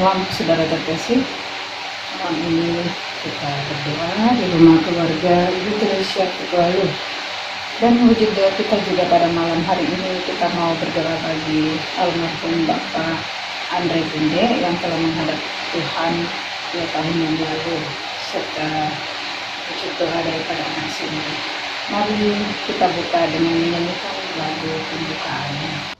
malam saudara terkasih. Malam ini kita berdoa di rumah keluarga Ibu Teresia Tukalu. Dan wujud doa kita juga pada malam hari ini kita mau berdoa bagi almarhum Bapak Andre Bunde yang telah menghadap Tuhan 2 tahun yang lalu, serta wujud doa daripada anak sendiri. Mari kita buka dengan menyanyikan lagu pembukaannya.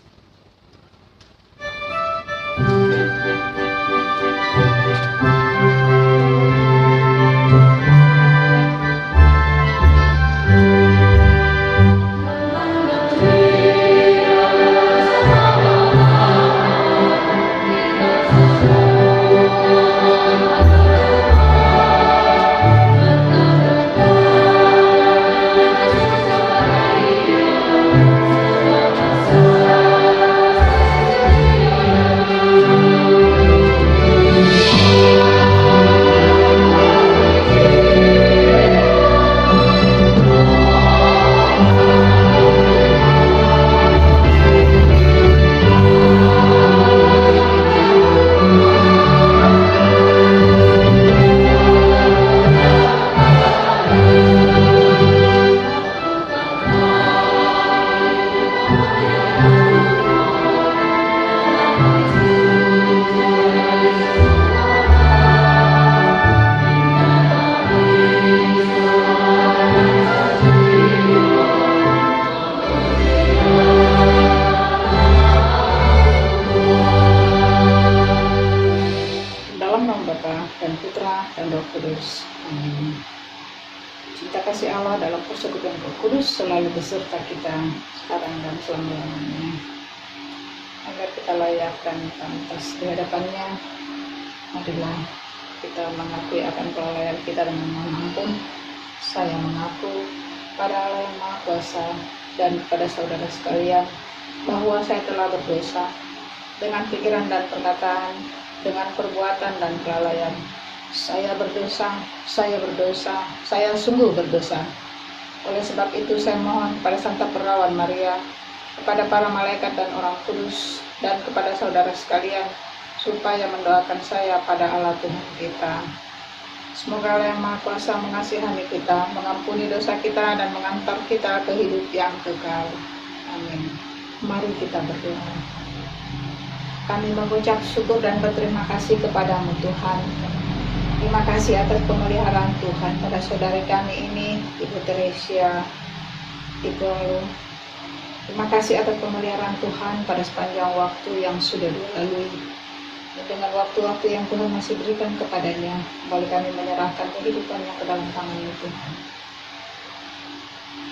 Dan Putra dan Roh Kudus. Amin. Cinta kasih Allah dalam persekutuan Roh Kudus selalu beserta kita sekarang dan selama-lamanya. Agar kita layak dan pantas di hadapannya, marilah kita mengakui akan kelalaian kita dengan mohon ampun. Saya mengaku pada Allah yang Maha Kuasa dan kepada saudara sekalian bahwa saya telah berdosa dengan pikiran dan perkataan, dengan perbuatan dan kelalaian. Saya berdosa, saya sungguh berdosa. Oleh sebab itu saya mohon kepada Santa Perawan Maria, kepada para malaikat dan orang kudus, dan kepada saudara sekalian, supaya mendoakan saya pada Allah Tuhan kita. Semoga Allah yang Maha Kuasa mengasihani kita, mengampuni dosa kita, dan mengantar kita ke hidup yang kekal. Amin. Mari kita berdoa. Kami mengucap syukur dan berterima kasih kepadamu Tuhan. Terima kasih atas pemeliharaan Tuhan pada saudari kami ini, Ibu Teresia Tukalu. Terima kasih atas pemeliharaan Tuhan pada sepanjang waktu yang sudah dilalui. Dengan waktu-waktu yang Tuhan masih berikan kepadanya, kembali kami menyerahkan kehidupannya ke dalam tangan Tuhan.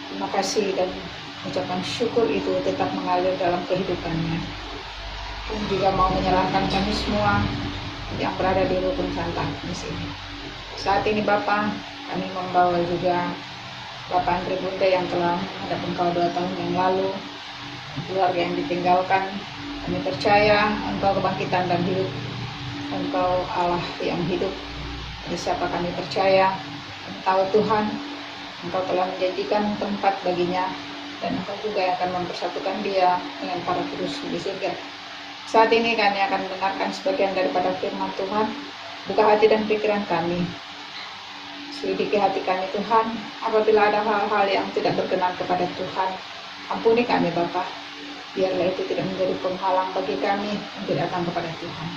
Terima kasih dan ucapan syukur itu tetap mengalir dalam kehidupannya. Dan juga mau menyerahkan kami semua yang berada di rukun Santa Agnes ini. Saat ini Bapak, kami membawa juga Bapak Andre Bunde yang telah menghadap Engkau 2 tahun yang lalu, keluarga yang ditinggalkan. Kami percaya Engkau kebangkitan dan hidup, Engkau Allah yang hidup. Pada siapa kami percaya, kami tahu Tuhan, Engkau telah menjanjikan tempat baginya, dan Engkau juga akan mempersatukan dia dengan para kudus di surga. Saat ini kami akan mendengarkan sebagian daripada firman Tuhan. Buka hati dan pikiran kami. Selidiki hati kami Tuhan. Apabila ada hal-hal yang tidak berkenan kepada Tuhan, ampuni kami Bapa. Biarlah itu tidak menjadi penghalang bagi kami untuk datang kepada Tuhan.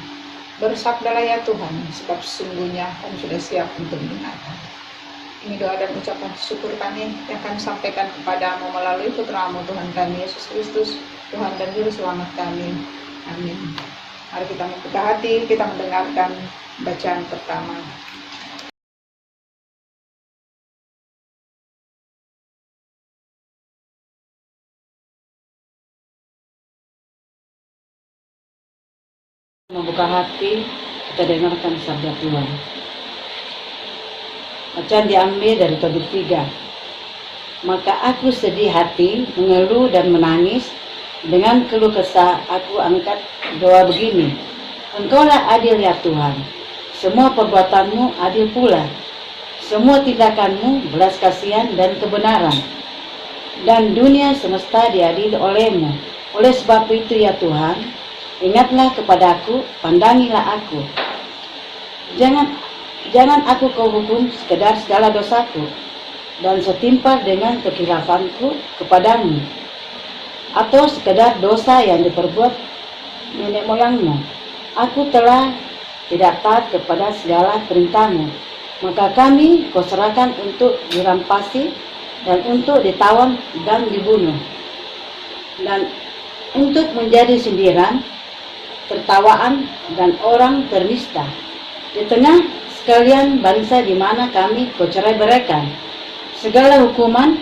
Bersabdalah ya Tuhan, sebab sesungguhnya kami sudah siap untuk mendengarkan. Ini doa dan ucapan syukur kami yang kami sampaikan kepadamu melalui Putra-Mu Tuhan kami Yesus Kristus, Tuhan dan Juru Selamat kami. Amin. Mari kita membuka hati, kita mendengarkan bacaan pertama. Membuka hati, kita dengarkan sabda Tuhan. Bacaan diambil dari Tobit 3. Maka aku sedih hati, mengeluh dan menangis. Dengan keluh kesah aku angkat doa begini. Engkaulah adil ya Tuhan. Semua perbuatanmu adil pula. Semua tindakanmu belas kasihan dan kebenaran. Dan dunia semesta diadili olehmu. Oleh sebab itu ya Tuhan, ingatlah kepadaku, pandangilah aku. Jangan jangan aku kau hukum sekedar segala dosaku dan setimpal dengan kekhilafanku kepadamu, atau sekedar dosa yang diperbuat nenek moyangmu. Aku telah tidak taat kepada segala perintahmu, maka kami kau serahkan untuk dirampasi dan untuk ditawan dan dibunuh, dan untuk menjadi sindiran, tertawaan, dan orang ternista di tengah sekalian bangsa di mana kami kau cerai-beraikan. Segala hukuman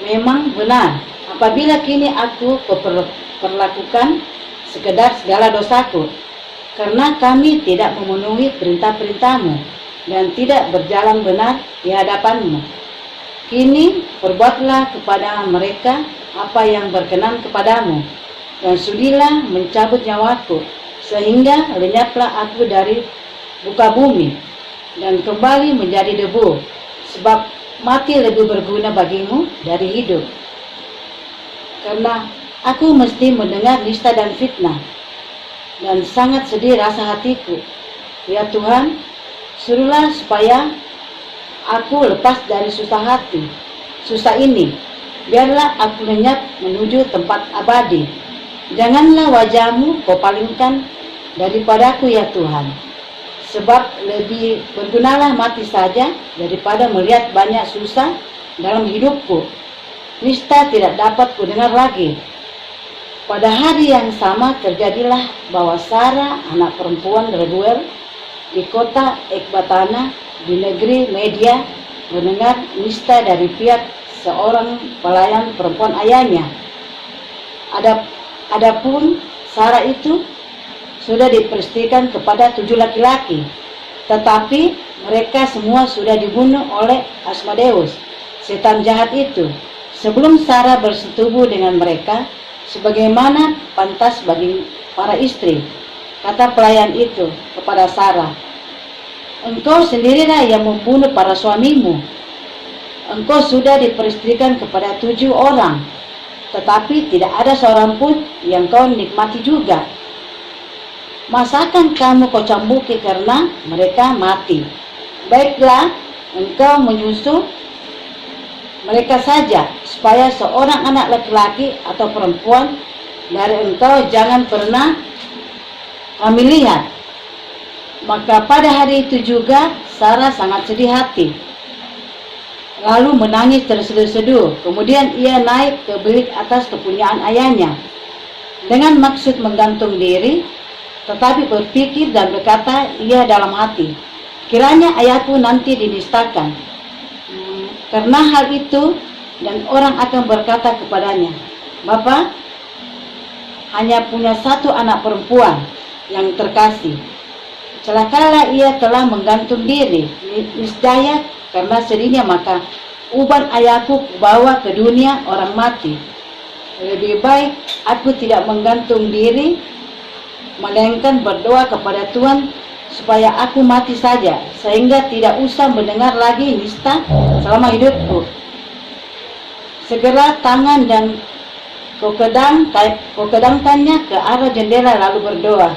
memang benar apabila kini aku kau perlakukan sekedar segala dosaku, karena kami tidak memenuhi perintah-perintahmu dan tidak berjalan benar di hadapanmu. Kini perbuatlah kepada mereka apa yang berkenan kepadamu, dan sudilah mencabut nyawaku, sehingga lenyaplah aku dari muka bumi dan kembali menjadi debu, sebab mati lebih berguna bagimu dari hidup. Karena aku mesti mendengar nista dan fitnah, dan sangat sedih rasa hatiku. Ya Tuhan, suruhlah supaya aku lepas dari susah ini. Biarlah aku lenyap menuju tempat abadi. Janganlah wajahmu kau palingkan daripadaku ya Tuhan, sebab lebih bergunalah mati saja daripada melihat banyak susah dalam hidupku. Nista tidak dapat kudengar lagi. Pada hari yang sama terjadilah bahwa Sarah, anak perempuan Reguel di kota Ekbatana di negeri Media, mendengar nista dari pihak seorang pelayan perempuan ayahnya. Adapun Sarah itu sudah diperistikan kepada 7 laki-laki, tetapi mereka semua sudah dibunuh oleh Asmodeus, setan jahat itu, sebelum Sarah bersetubuh dengan mereka, sebagaimana pantas bagi para istri. Kata pelayan itu kepada Sarah, engkau sendirilah yang membunuh para suamimu. Engkau sudah diperistikan kepada 7 orang, tetapi tidak ada seorang pun yang kau nikmati juga. Masakan kamu kau cambuki karena mereka mati? Baiklah, engkau menyusul mereka saja, supaya seorang anak laki-laki atau perempuan dari engkau jangan pernah kami lihat. Maka pada hari itu juga Sarah sangat sedih hati, lalu menangis terseduh-seduh. Kemudian ia naik ke bilik atas kepunyaan ayahnya dengan maksud menggantung diri, tetapi berpikir dan berkata ia dalam hati, kiranya ayahku nanti dinistakan karena hal itu, dan orang akan berkata kepadanya, Bapa hanya punya 1 anak perempuan yang terkasih. Celakalah ia telah menggantung diri, niscaya karena sedihnya maka uban ayahku bawa ke dunia orang mati. Lebih baik aku tidak menggantung diri, melainkan berdoa kepada Tuhan supaya aku mati saja, sehingga tidak usah mendengar lagi nista selama hidupku. Segera tangan dan kau kedangkannya ke arah jendela lalu berdoa.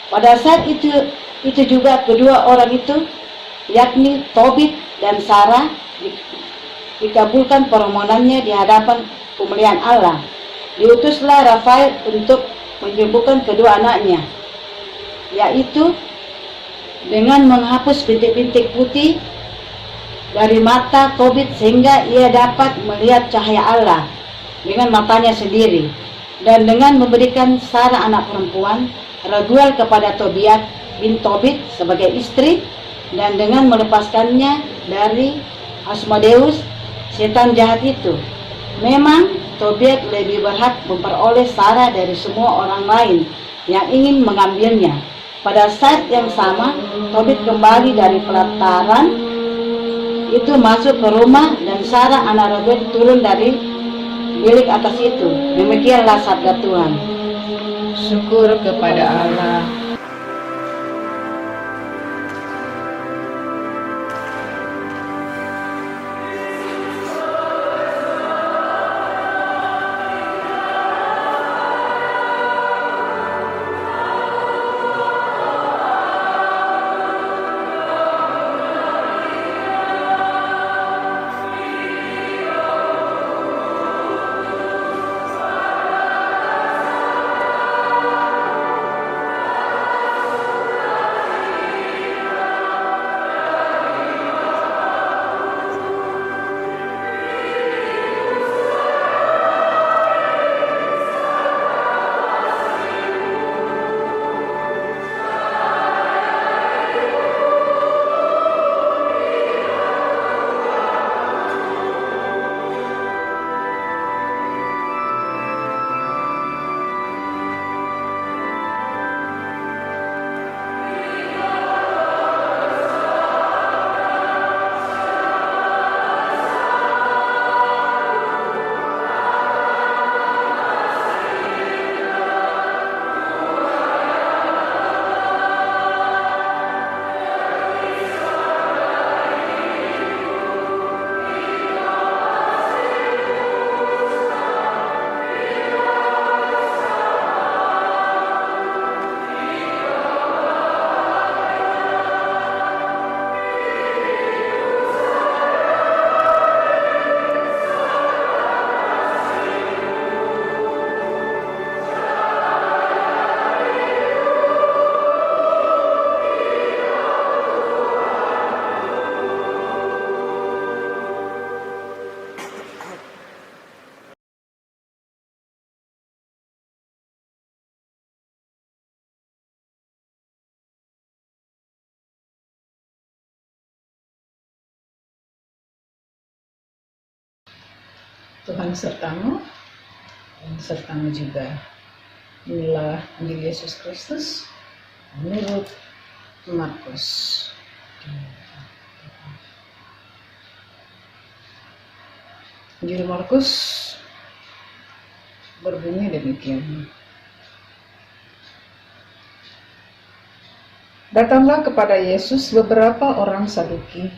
Pada saat itu juga kedua orang itu, yakni Tobit dan Sarah, dikabulkan permohonannya di hadapan kemuliaan Allah. Diutuslah Rafael untuk menyembuhkan kedua anaknya, yaitu dengan menghapus bintik-bintik putih dari mata Tobit sehingga ia dapat melihat cahaya Allah dengan matanya sendiri, dan dengan memberikan Sarah anak perempuan Raguel kepada Tobiat bin Tobit sebagai istri, dan dengan melepaskannya dari Asmodeus, setan jahat itu. Memang Tobiat lebih berhak memperoleh Sarah dari semua orang lain yang ingin mengambilnya. Pada saat yang sama, Tobit kembali dari pelataran itu masuk ke rumah, dan Sarah anak Raguel turun dari bilik atas itu. Demikianlah sabda Tuhan. Syukur kepada Allah. Tuhan sertamu dan sertamu juga. Inilah Injil Yesus Kristus menurut Markus. Injil Markus berbunyi demikian. Datanglah kepada Yesus beberapa orang Saduki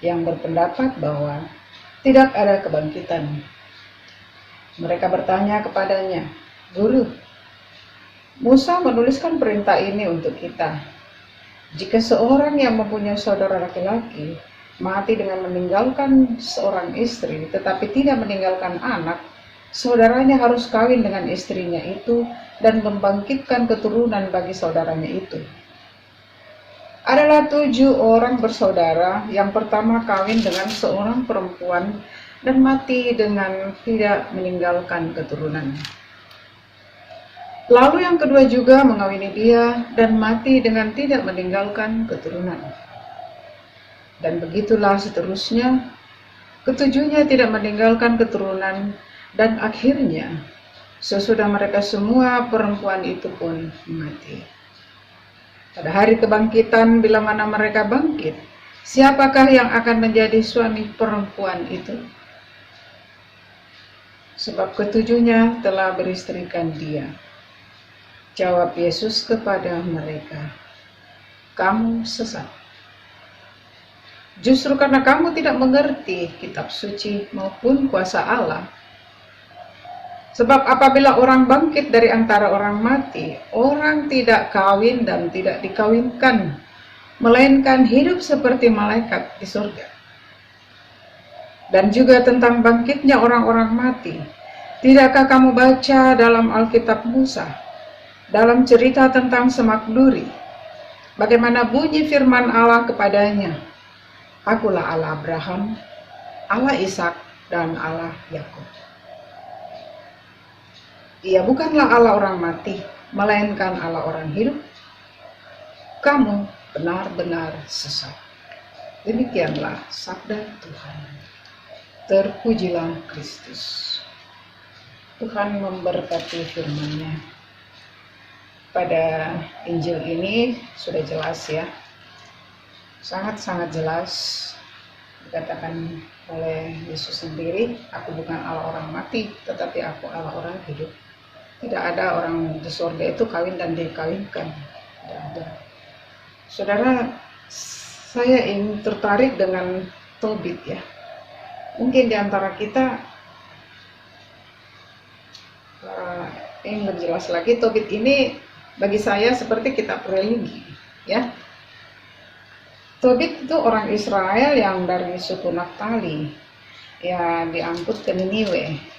yang berpendapat bahwa tidak ada kebangkitan. Mereka bertanya kepadanya, "Guru, Musa menuliskan perintah ini untuk kita. Jika seorang yang mempunyai saudara laki-laki mati dengan meninggalkan seorang istri, tetapi tidak meninggalkan anak, saudaranya harus kawin dengan istrinya itu dan membangkitkan keturunan bagi saudaranya itu. Adalah 7 orang bersaudara, yang pertama kawin dengan seorang perempuan dan mati dengan tidak meninggalkan keturunan. Lalu yang kedua juga mengawini dia dan mati dengan tidak meninggalkan keturunan. Dan begitulah seterusnya, ketujuhnya tidak meninggalkan keturunan, dan akhirnya sesudah mereka semua perempuan itu pun mati. Pada hari kebangkitan, bila mana mereka bangkit, siapakah yang akan menjadi suami perempuan itu? Sebab ketujuhnya telah beristrikan dia." Jawab Yesus kepada mereka, "Kamu sesat. Justru karena kamu tidak mengerti kitab suci maupun kuasa Allah. Sebab apabila orang bangkit dari antara orang mati, orang tidak kawin dan tidak dikawinkan, melainkan hidup seperti malaikat di surga. Dan juga tentang bangkitnya orang-orang mati, tidakkah kamu baca dalam Alkitab Musa, dalam cerita tentang semak duri, bagaimana bunyi firman Allah kepadanya, 'Akulah Allah Abraham, Allah Ishak, dan Allah Yakub.' Ia bukanlah Allah orang mati, melainkan Allah orang hidup. Kamu benar-benar sesat." Demikianlah sabda Tuhan. Terpujilah Kristus. Tuhan memberkati firman-Nya. Pada Injil ini sudah jelas ya, sangat-sangat jelas dikatakan oleh Yesus sendiri, "Aku bukan Allah orang mati, tetapi aku Allah orang hidup." Tidak ada orang di surga itu kawin dan dikawinkan, tidak ada. Saudara, saya ingin tertarik dengan Tobit ya. Mungkin di antara kita ingin lebih jelas lagi, Tobit ini bagi saya seperti kitab religi ya. Tobit itu orang Israel yang dari suku Naftali ya, diangkut ke Niniwe.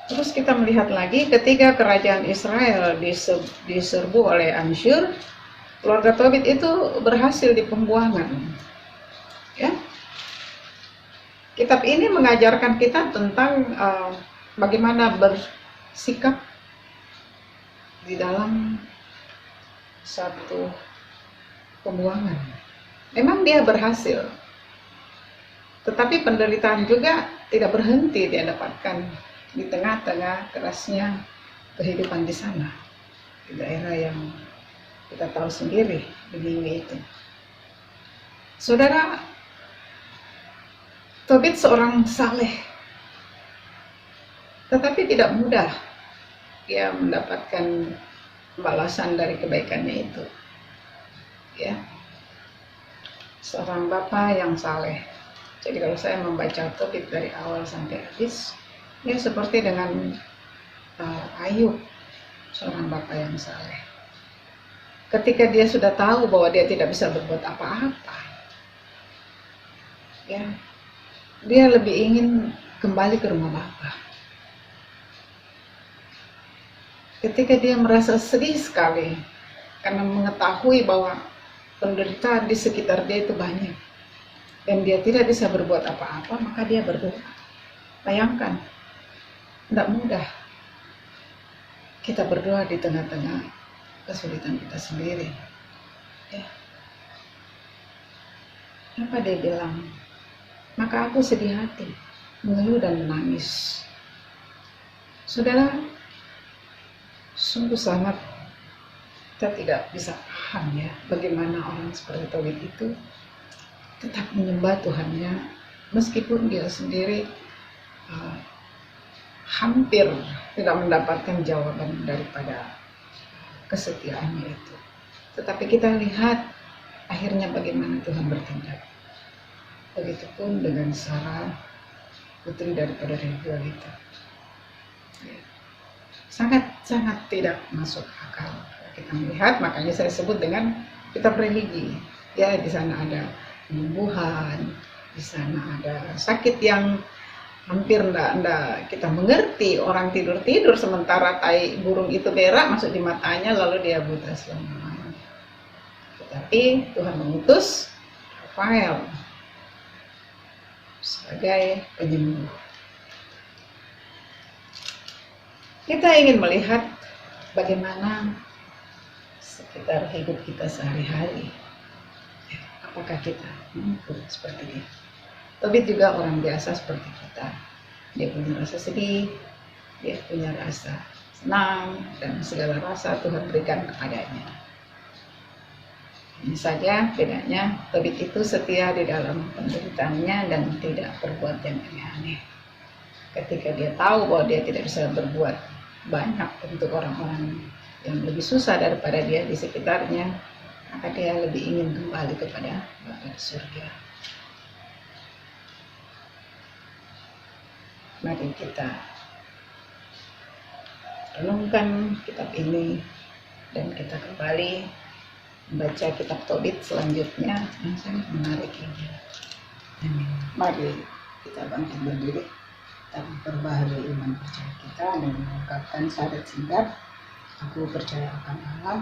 Terus kita melihat lagi ketika kerajaan Israel diserbu oleh Asyur, keluarga Tobit itu berhasil di pembuangan ya. Kitab ini mengajarkan kita tentang bagaimana bersikap di dalam satu pembuangan. Memang dia berhasil, tetapi penderitaan juga tidak berhenti dia dapatkan di tengah-tengah kerasnya kehidupan di sana, di daerah yang kita tahu sendiri, Niniwe itu. Saudara, Tobit seorang saleh, tetapi tidak mudah dia mendapatkan balasan dari kebaikannya itu ya. Seorang bapak yang saleh. Jadi kalau saya membaca Tobit dari awal sampai habis, ya seperti dengan Ayub, seorang bapak yang saleh. Ketika dia sudah tahu bahwa dia tidak bisa berbuat apa-apa ya, dia lebih ingin kembali ke rumah Bapa. Ketika dia merasa sedih sekali karena mengetahui bahwa penderitaan di sekitar dia itu banyak dan dia tidak bisa berbuat apa-apa, maka dia berdoa. Bayangkan, tidak mudah kita berdoa di tengah-tengah kesulitan kita sendiri ya. Apa dia bilang? "Maka aku sedih hati mengeluh dan menangis. Saudara, sungguh sangat kita tidak bisa paham ya bagaimana orang seperti Tobit itu tetap menyembah Tuhannya meskipun dia sendiri hampir tidak mendapatkan jawaban daripada kesetiaannya itu. Tetapi kita lihat akhirnya bagaimana Tuhan bertindak. Begitupun dengan Sarah, putri daripada Rebel itu. Sangat-sangat tidak masuk akal. Kita melihat, makanya saya sebut dengan kitab religi. Ya, di sana ada penyembuhan, di sana ada sakit yang hampir enggak kita mengerti. Orang tidur-tidur sementara tai burung itu berak masuk di matanya lalu dia buta selama-lamanya. Tetapi Tuhan mengutus Rafael sebagai penyembuh. Kita ingin melihat bagaimana sekitar hidup kita sehari-hari. Apakah kita seperti ini? Tobit juga orang biasa seperti kita. Dia punya rasa sedih, dia punya rasa senang, dan segala rasa Tuhan berikan kepadanya. Ini saja bedanya, Tobit itu setia di dalam penderitaannya dan tidak berbuat yang aneh-aneh. Ketika dia tahu bahwa dia tidak bisa berbuat banyak untuk orang-orang yang lebih susah daripada dia di sekitarnya, maka dia lebih ingin kembali kepada Bapa di surga. Mari kita renungkan kitab ini dan kita kembali membaca kitab Tobit selanjutnya yang sangat menarik ini. Amin. Mari kita bangkit berdiri, kita memperbaharui iman percaya kita dan mengungkapkan syahadat singkat. Aku percaya akan Allah,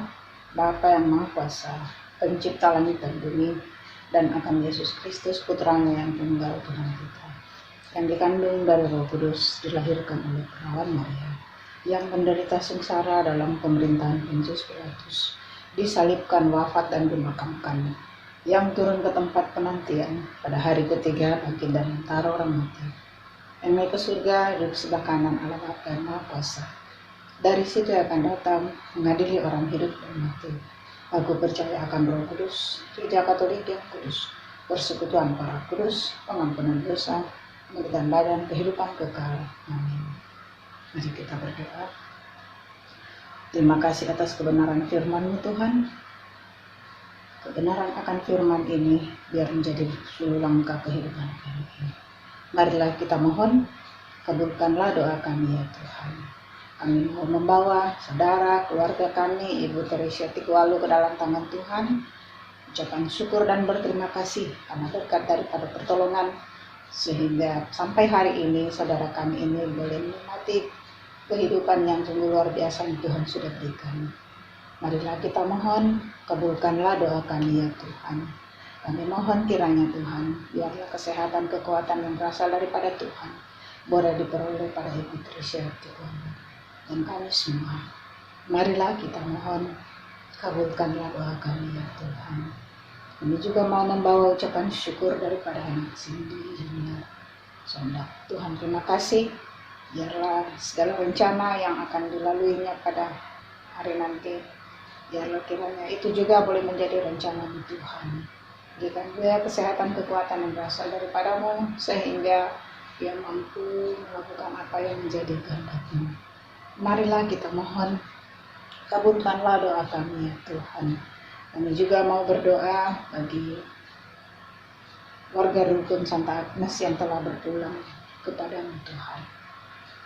Bapa yang Maha Kuasa, Pencipta langit dan bumi, dan akan Yesus Kristus, Putranya yang tunggal Tuhan kita, yang dikandung dari Roh Kudus, dilahirkan oleh perawan Maria, yang menderita sengsara dalam pemerintahan Pontius Pilatus, disalibkan, wafat dan dimakamkan, yang turun ke tempat penantian pada hari ketiga bangkit dari antara orang mati, yang naik ke surga duduk sebelah kanan Allah Bapa yang Maha Kuasa. Dari situ akan datang mengadili orang hidup dan mati. Aku percaya akan Roh Kudus, Gereja Katolik yang kudus, persekutuan para kudus, pengampunan dosa, pengadilan badan, kehidupan kekal. Amin. Mari kita berdoa. Terima kasih atas kebenaran firman-Mu Tuhan. Kebenaran akan firman ini biar menjadi sulu langkah kehidupan kami. Marilah kita mohon, kabulkanlah doa kami ya Tuhan. Kami mau membawa saudara, keluarga kami, Ibu Teresia Tikwalu ke dalam tangan Tuhan. Ucapan syukur dan berterima kasih karena berkat daripada pertolongan, sehingga sampai hari ini saudara kami ini boleh menikmati kehidupan yang sungguh luar biasa yang Tuhan sudah berikan. Marilah kita mohon, kabulkanlah doa kami ya Tuhan. Kami mohon kiranya Tuhan, biarlah kesehatan, kekuatan yang berasal daripada Tuhan boleh diperoleh pada Ibu Teresia Tikwalu dan kami semua. Marilah kita mohon, kabulkanlah doa kami ya Tuhan. Kami juga mau membawa ucapan syukur daripada anak Cindy Junior Sondak. Tuhan terima kasih, biarlah segala rencana yang akan dilaluinya pada hari nanti, biarlah kiranya itu juga boleh menjadi rencana di Tuhan. Berikan dia kesehatan, kekuatan yang berasal daripada-Mu, sehingga dia mampu melakukan apa yang menjadi kehendak-Mu. Marilah kita mohon, kabulkanlah doa kami ya Tuhan. Kami juga mau berdoa bagi warga rukun Santa Agnes yang telah berpulang kepada-Mu Tuhan.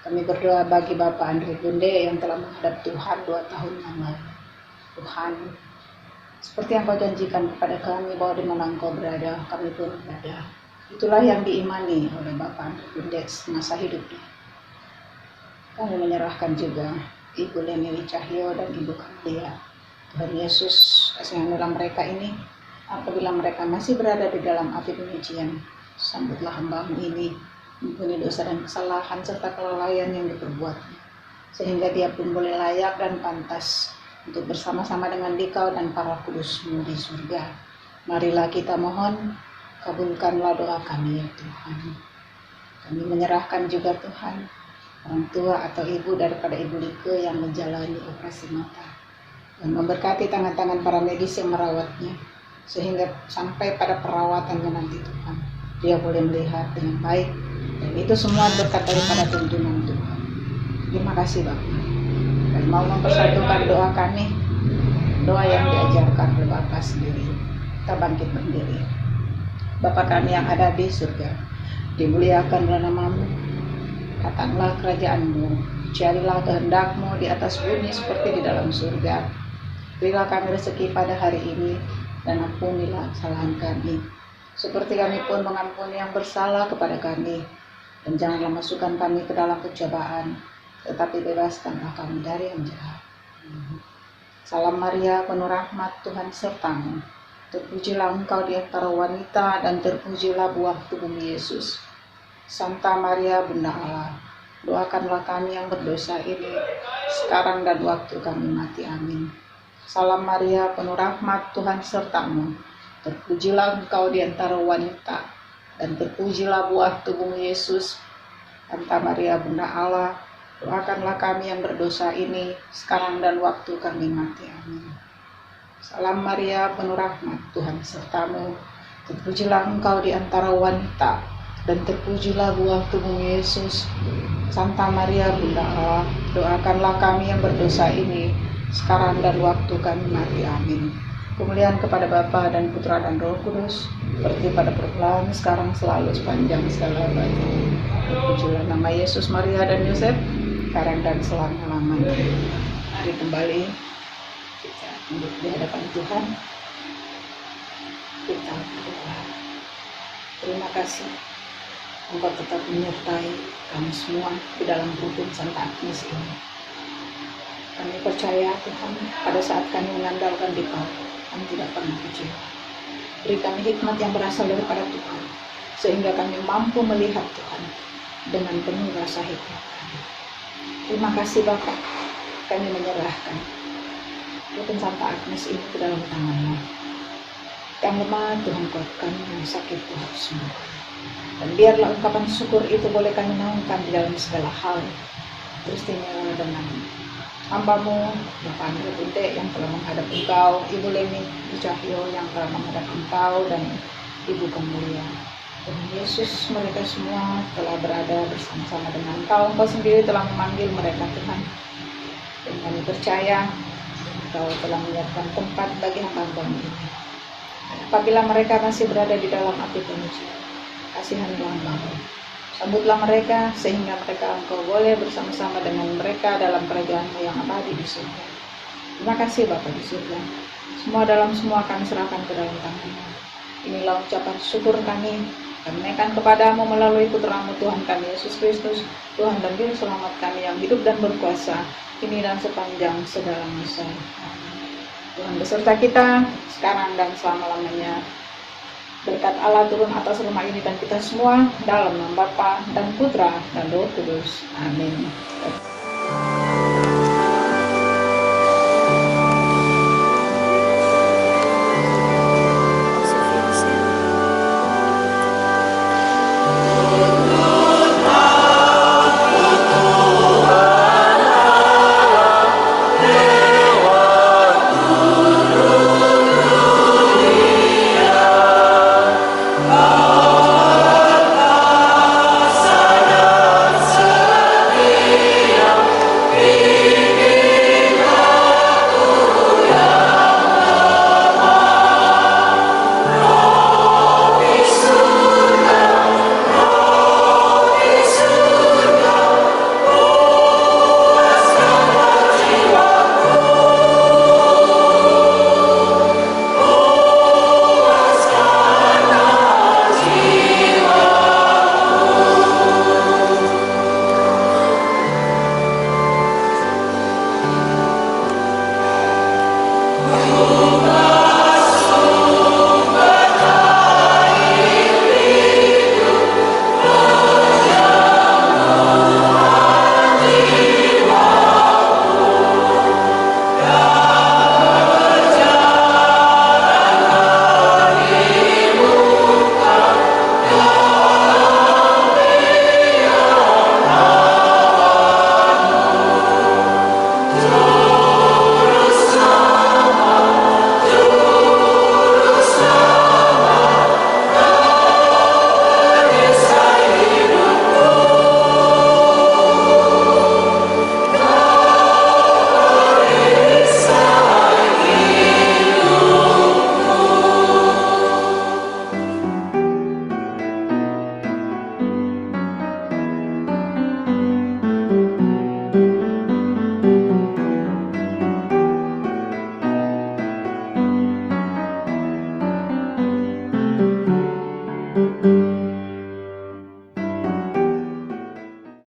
Kami berdoa bagi Bapak Andre Bunde yang telah menghadap Tuhan 2 tahun yang lalu. Tuhan, seperti yang Kau janjikan kepada kami bahwa di mana Engkau berada, kami pun berada. Itulah yang diimani oleh Bapak Andre Bunde semasa hidupnya. Kami menyerahkan juga Ibu Leni Cahyo dan Ibu Kamlia. Tuhan Yesus, kasihanilah mereka ini. Apabila mereka masih berada di dalam api penyucian, sambutlah hamba-Mu ini, mempunyai dosa dan kesalahan serta kelalaian yang diperbuatnya, sehingga dia pun boleh layak dan pantas untuk bersama-sama dengan Dikau dan para kudus-Mu di surga. Marilah kita mohon, kabulkanlah doa kami ya Tuhan. Kami menyerahkan juga Tuhan orang tua atau ibu daripada Ibu Like yang menjalani operasi mata, dan memberkati tangan-tangan para medis yang merawatnya sehingga sampai pada perawatannya nanti Tuhan dia boleh melihat dengan baik, dan itu semua berkat daripada tuntunan Tuhan. Terima kasih Bapak. Dan mau mempersatukan doa kami, doa yang diajarkan oleh Bapa sendiri. Kita bangkit berdiri. Bapa kami yang ada di surga, dimuliakanlah namamu, datanglah kerajaanmu, jadilah kehendak-Mu di atas bumi seperti di dalam surga. Berilah kami rezeki pada hari ini, dan ampunilah kesalahan kami, seperti kami pun mengampuni yang bersalah kepada kami. Dan janganlah masukkan kami ke dalam pencobaan, tetapi bebaskanlah kami dari yang jahat. Salam Maria, penuh rahmat, Tuhan sertamu. Terpujilah engkau di antara wanita, dan terpujilah buah tubuhmu Yesus. Santa Maria, Bunda Allah, doakanlah kami yang berdosa ini, sekarang dan waktu kami mati. Amin. Salam Maria, penuh rahmat, Tuhan sertamu. Terpujilah engkau di antara wanita, dan terpujilah buah tubuhmu Yesus. Santa Maria, Bunda Allah, doakanlah kami yang berdosa ini, sekarang dan waktu kami mati. Amin. Salam Maria, penuh rahmat, Tuhan sertamu. Terpujilah engkau di antara wanita, dan terpujilah buah tubuhmu Yesus. Santa Maria, Bunda Allah, doakanlah kami yang berdosa ini, sekarang dan waktu kami mati. Amin. Kemuliaan kepada Bapa dan Putra dan Roh Kudus, seperti pada permulaan, sekarang, selalu, sepanjang segala abad. Terpujilah nama Yesus, Maria, dan Yosef, sekarang dan selama-lamanya. Mari kembali kita duduk di hadapan Tuhan. Kita berdoa. Terima kasih Engkau tetap menyertai kami semua di dalam rukun Santa Agnes ini. Kami percaya Tuhan, pada saat kami mengandalkan di Kau, kami tidak pernah kecewa. Beri kami hikmat yang berasal daripada Tuhan, sehingga kami mampu melihat Tuhan dengan penuh rasa hikmat kami. Terima kasih Bapa, kami menyerahkan rukun Santa Agnes ini ke dalam tangan-Mu. Yang lemah Tuhan kuatkan, yang sakit Tuhan sembuhkan. Dan biarlah ungkapan syukur itu boleh kami naungkan di dalam segala hal, teristimewa dengan hamba-Mu, Bapak Andrea Bunte yang telah menghadap Engkau, Ibu Leni Cahyo yang telah menghadap Engkau, dan Ibu Kemulia. Tuhan Yesus, mereka semua telah berada bersama-sama dengan Engkau. Engkau sendiri telah memanggil mereka Tuhan. Dan kami percaya Engkau telah menyiapkan tempat bagi hamba-Mu ini. Apabila mereka masih berada di dalam api pengujian, kasihanlah hamba-Mu. Sambutlah mereka sehingga mereka Engkau boleh bersama-sama dengan mereka dalam kerajaan-Mu yang abadi di surga. Terima kasih Bapa di surga. Semua dalam semua kami serahkan ke dalam tangan-Mu. Inilah ucapan syukur kami naikkan kepadamu melalui Putra-Mu Tuhan kami Yesus Kristus, Tuhan dan Juru Selamat kami yang hidup dan berkuasa kini dan sepanjang segala masa. Tuhan beserta kita sekarang dan selama-lamanya. Berkat Allah turun atas rumah ini dan kita semua dalam nama Bapa dan Putra dan Roh Kudus. Amin.